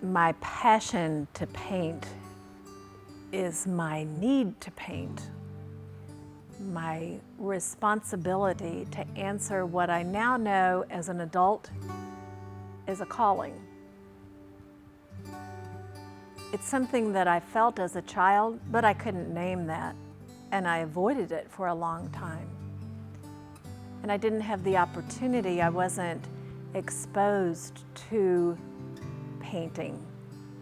My passion to paint is my need to paint. My responsibility to answer what I now know as an adult is a calling. It's something that I felt as a child, but I couldn't name that, and I avoided it for a long time. And I didn't have the opportunity, I wasn't exposed to painting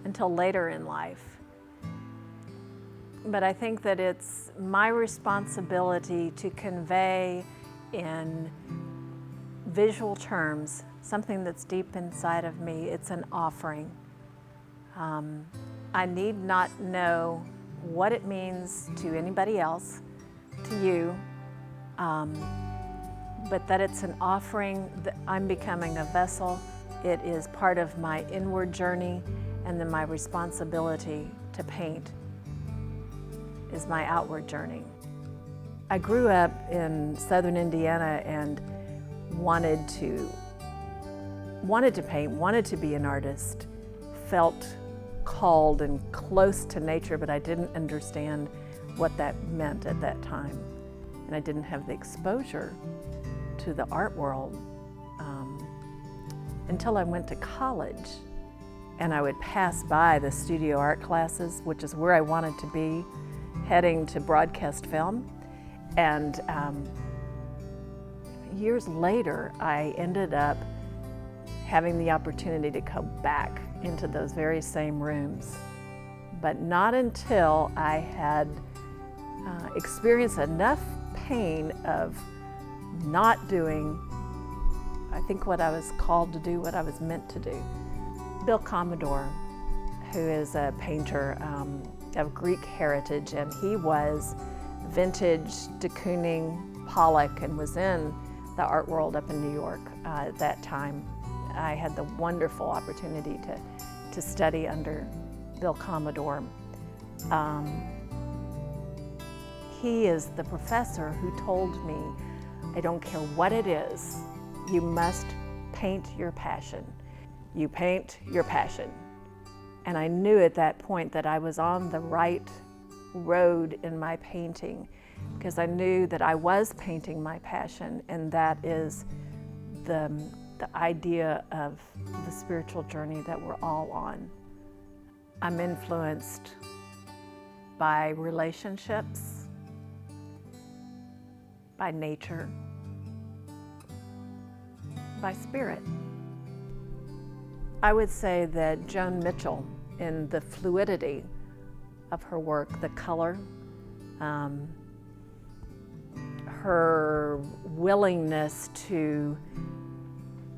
until later in life. But I think that it's my responsibility to convey in visual terms something that's deep inside of me. It's an offering. I need not know what it means to anybody else, to you, but that it's an offering, that I'm becoming a vessel. It is part of my inward journey, and then my responsibility to paint is my outward journey. I grew up in southern Indiana and wanted to paint, wanted to be an artist, felt called and close to nature, but I didn't understand what that meant at that time. And I didn't have the exposure to the art world until I went to college. And I would pass by the studio art classes, which is where I wanted to be, heading to broadcast film. And years later, I ended up having the opportunity to go back into those very same rooms. But not until I had experienced enough pain of not doing, I think, what I was called to do, what I was meant to do. Bill Commodore, who is a painter of Greek heritage, and he was vintage de Kooning Pollock and was in the art world up in New York at that time. I had the wonderful opportunity to study under Bill Commodore. He is the professor who told me, I don't care what it is, you must paint your passion. You paint your passion. And I knew at that point that I was on the right road in my painting, because I knew that I was painting my passion, and that is the idea of the spiritual journey that we're all on. I'm influenced by relationships, by nature, by spirit. I would say that Joan Mitchell, in the fluidity of her work, the color, her willingness to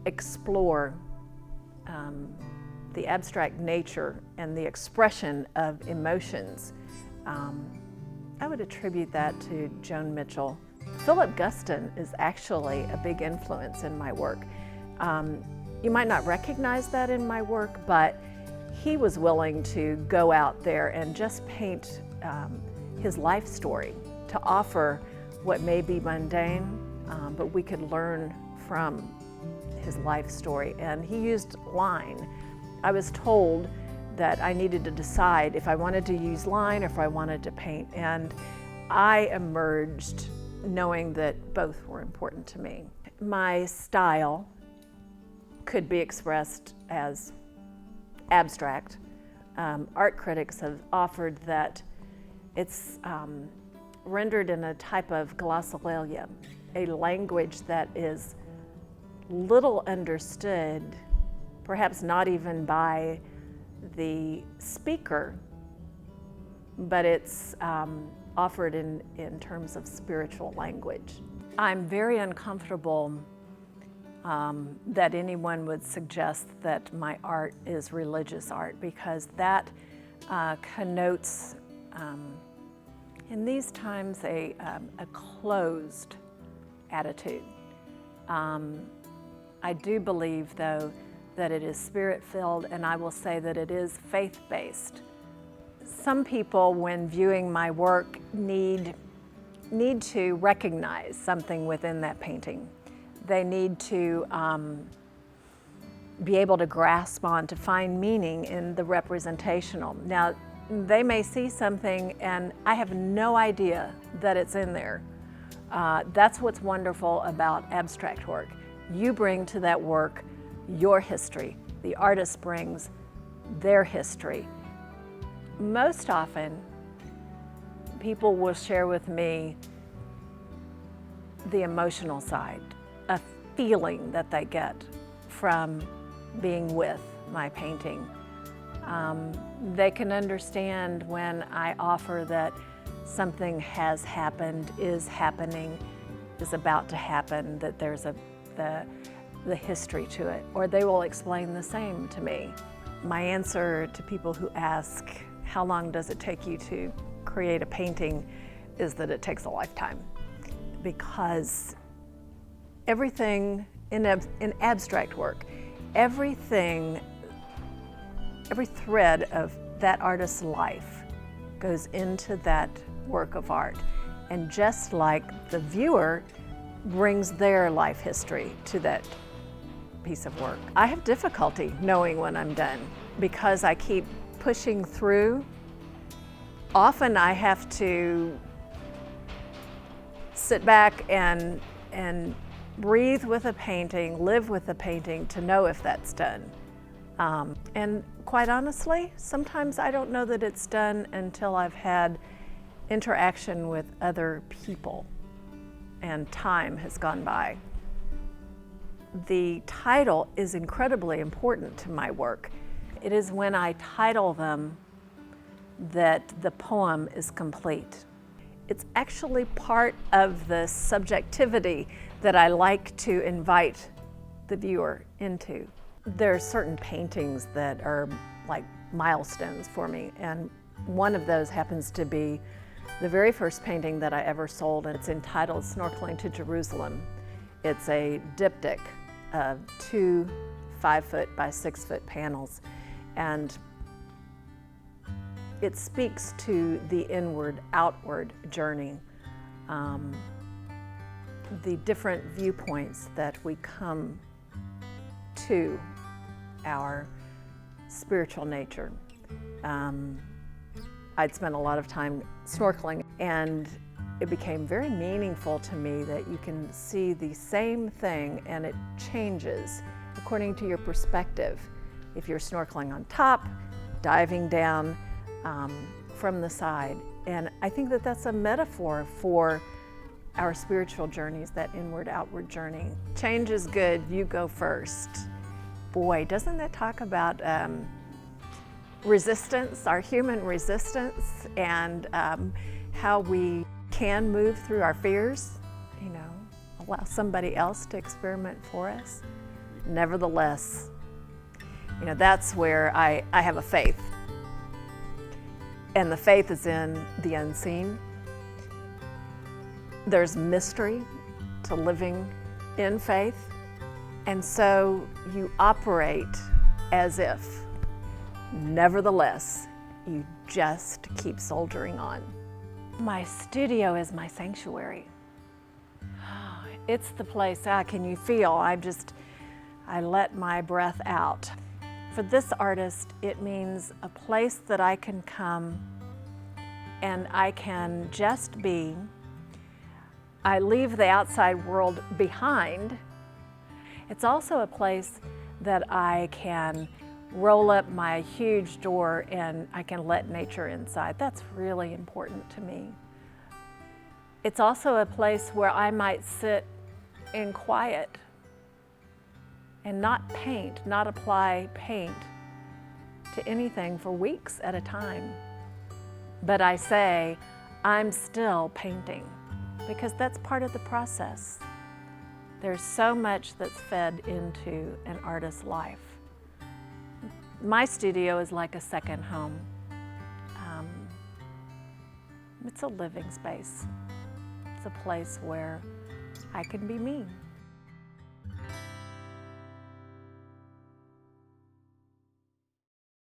explore the abstract nature and the expression of emotions, I would attribute that to Joan Mitchell. Philip Guston is actually a big influence in my work. You might not recognize that in my work, but he was willing to go out there and just paint his life story to offer what may be mundane, but we could learn from his life story. And he used line. I was told that I needed to decide if I wanted to use line or if I wanted to paint. And I emerged knowing that both were important to me. My style could be expressed as abstract. Art critics have offered that it's rendered in a type of glossolalia, a language that is little understood, perhaps not even by the speaker, but it's offered in terms of spiritual language. I'm very uncomfortable that anyone would suggest that my art is religious art, because that connotes, in these times, a closed attitude. I do believe, though, that it is spirit-filled, and I will say that it is faith-based. Some people, when viewing my work, need to recognize something within that painting. They need to be able to grasp on, to find meaning in the representational. Now, they may see something and I have no idea that it's in there. That's what's wonderful about abstract work. You bring to that work your history. The artist brings their history. Most often, people will share with me the emotional side, a feeling that they get from being with my painting. They can understand when I offer that something has happened, is happening, is about to happen, that there's the history to it, or they will explain the same to me. My answer to people who ask, how long does it take you to create a painting, is that it takes a lifetime. Because everything in abstract work, every thread of that artist's life goes into that work of art. And just like the viewer brings their life history to that piece of work. I have difficulty knowing when I'm done because I keep pushing through. Often I have to sit back and breathe with a painting, live with the painting to know if that's done. And quite honestly, sometimes I don't know that it's done until I've had interaction with other people and time has gone by. The title is incredibly important to my work. It is when I title them that the poem is complete. It's actually part of the subjectivity that I like to invite the viewer into. There are certain paintings that are like milestones for me, and one of those happens to be the very first painting that I ever sold, and it's entitled Snorkeling to Jerusalem. It's a diptych of 2 5-foot by 6-foot panels, and it speaks to the inward-outward journey, the different viewpoints that we come to our spiritual nature. I'd spent a lot of time snorkeling, and it became very meaningful to me that you can see the same thing and it changes according to your perspective. If you're snorkeling on top, diving down from the side. And I think that that's a metaphor for our spiritual journeys, that inward-outward journey. Change is good, you go first. Boy, doesn't that talk about resistance, our human resistance, and how we can move through our fears, you know, allow somebody else to experiment for us. Nevertheless, you know, that's where I have a faith. And the faith is in the unseen. There's mystery to living in faith. And so you operate as if, nevertheless, you just keep soldiering on. My studio is my sanctuary. It's the place, can you feel? I let my breath out. For this artist, it means a place that I can come and I can just be. I leave the outside world behind. It's also a place that I can roll up my huge door and I can let nature inside. That's really important to me. It's also a place where I might sit in quiet and not paint, not apply paint to anything for weeks at a time. But I say, I'm still painting, because that's part of the process. There's so much that's fed into an artist's life. My studio is like a second home. It's a living space. It's a place where I can be me.